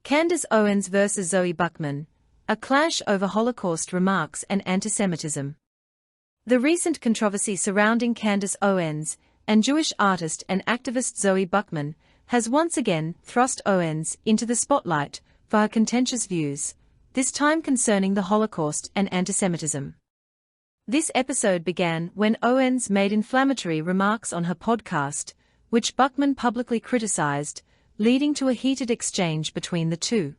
Candace Owens versus Zoe Buckman, a clash over Holocaust remarks and antisemitism. The recent controversy surrounding Candace Owens and Jewish artist and activist Zoe Buckman has once again thrust Owens into the spotlight for her contentious views, this time concerning the Holocaust and antisemitism. This episode began when Owens made inflammatory remarks on her podcast, which Buckman publicly criticized, leading to a heated exchange between the two.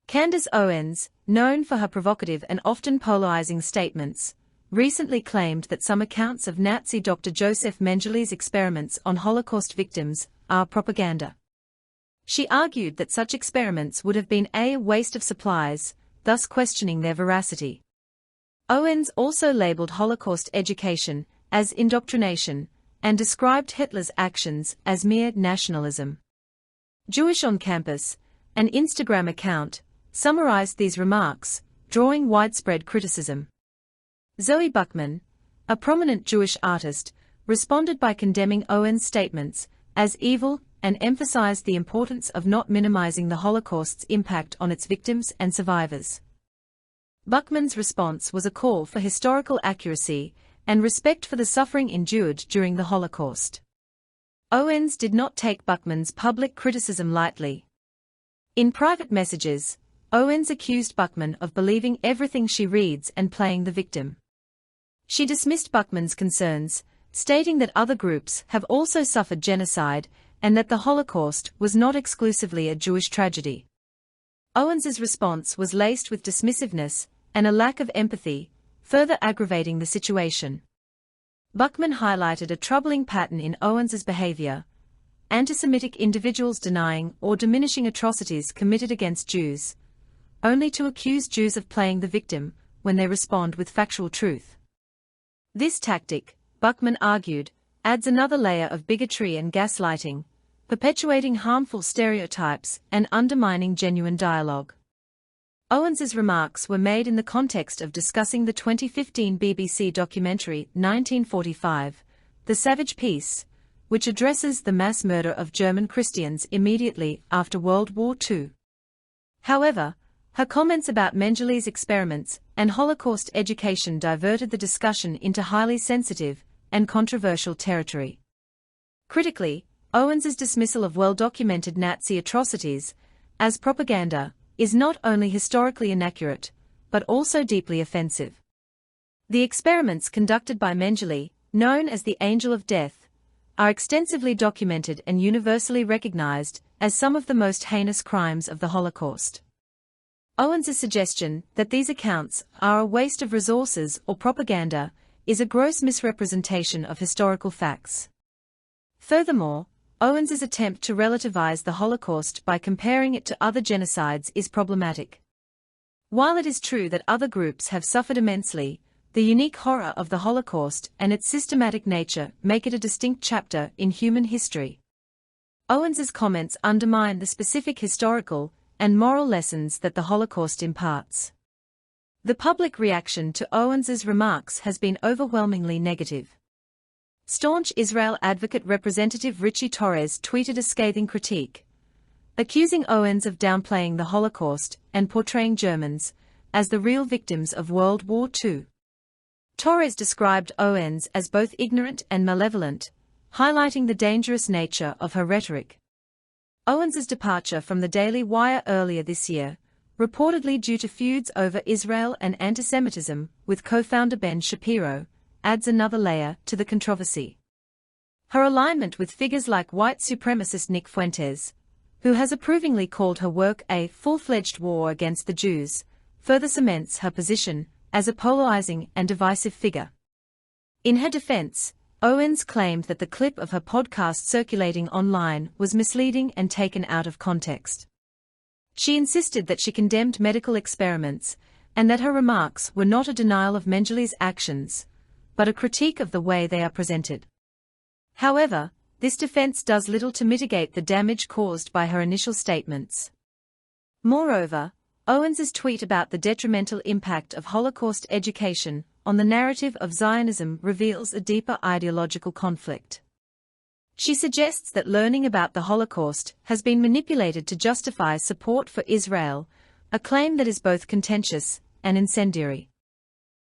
Candace Owens, known for her provocative and often polarizing statements, recently claimed that some accounts of Nazi Dr. Josef Mengele's experiments on Holocaust victims are propaganda. She argued that such experiments would have been a waste of supplies, thus questioning their veracity. Owens also labeled Holocaust education as indoctrination and described Hitler's actions as mere nationalism. Jewish on Campus, an Instagram account, summarized these remarks, drawing widespread criticism. Zoe Buckman, a prominent Jewish artist, responded by condemning Owens' statements as evil and emphasized the importance of not minimizing the Holocaust's impact on its victims and survivors. Buckman's response was a call for historical accuracy and respect for the suffering endured during the Holocaust. Owens did not take Buckman's public criticism lightly. In private messages, Owens accused Buckman of believing everything she reads and playing the victim. She dismissed Buckman's concerns, stating that other groups have also suffered genocide and that the Holocaust was not exclusively a Jewish tragedy. Owens's response was laced with dismissiveness and a lack of empathy, further aggravating the situation. Buckman highlighted a troubling pattern in Owens's behavior: anti-Semitic individuals denying or diminishing atrocities committed against Jews, only to accuse Jews of playing the victim when they respond with factual truth. This tactic, Buckman argued, adds another layer of bigotry and gaslighting, perpetuating harmful stereotypes and undermining genuine dialogue. Owens's remarks were made in the context of discussing the 2015 BBC documentary 1945, The Savage Peace, which addresses the mass murder of German Christians immediately after World War II. However, her comments about Mengele's experiments and Holocaust education diverted the discussion into highly sensitive and controversial territory. Critically, Owens's dismissal of well-documented Nazi atrocities as propaganda is not only historically inaccurate, but also deeply offensive. The experiments conducted by Mengele, known as the Angel of Death, are extensively documented and universally recognized as some of the most heinous crimes of the Holocaust. Owens's suggestion that these accounts are a waste of resources or propaganda is a gross misrepresentation of historical facts. Furthermore, Owens's attempt to relativize the Holocaust by comparing it to other genocides is problematic. While it is true that other groups have suffered immensely, the unique horror of the Holocaust and its systematic nature make it a distinct chapter in human history. Owens's comments undermine the specific historical and moral lessons that the Holocaust imparts. The public reaction to Owens's remarks has been overwhelmingly negative. Staunch Israel advocate Representative Richie Torres tweeted a scathing critique, accusing Owens of downplaying the Holocaust and portraying Germans as the real victims of World War II. Torres described Owens as both ignorant and malevolent, highlighting the dangerous nature of her rhetoric. Owens's departure from the Daily Wire earlier this year, reportedly due to feuds over Israel and antisemitism with co-founder Ben Shapiro, adds another layer to the controversy. Her alignment with figures like white supremacist Nick Fuentes, who has approvingly called her work a full-fledged war against the Jews, further cements her position as a polarizing and divisive figure. In her defense, Owens claimed that the clip of her podcast circulating online was misleading and taken out of context. She insisted that she condemned medical experiments and that her remarks were not a denial of Mengele's actions, but a critique of the way they are presented. However, this defense does little to mitigate the damage caused by her initial statements. Moreover, Owens's tweet about the detrimental impact of Holocaust education on the narrative of Zionism reveals a deeper ideological conflict. She suggests that learning about the Holocaust has been manipulated to justify support for Israel, a claim that is both contentious and incendiary.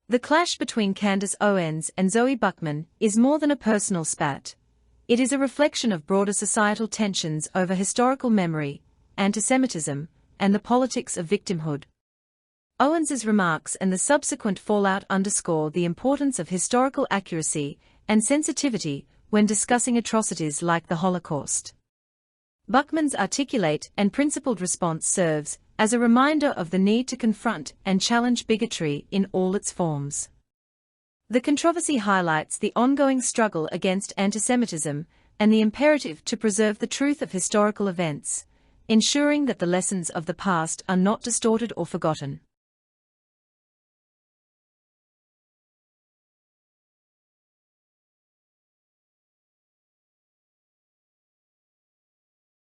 The clash between Candace Owens and Zoe Buckman is more than a personal spat. It is a reflection of broader societal tensions over historical memory, antisemitism, and the politics of victimhood. Owens's remarks and the subsequent fallout underscore the importance of historical accuracy and sensitivity when discussing atrocities like the Holocaust. Buckman's articulate and principled response serves as a reminder of the need to confront and challenge bigotry in all its forms. The controversy highlights the ongoing struggle against antisemitism and the imperative to preserve the truth of historical events, ensuring that the lessons of the past are not distorted or forgotten.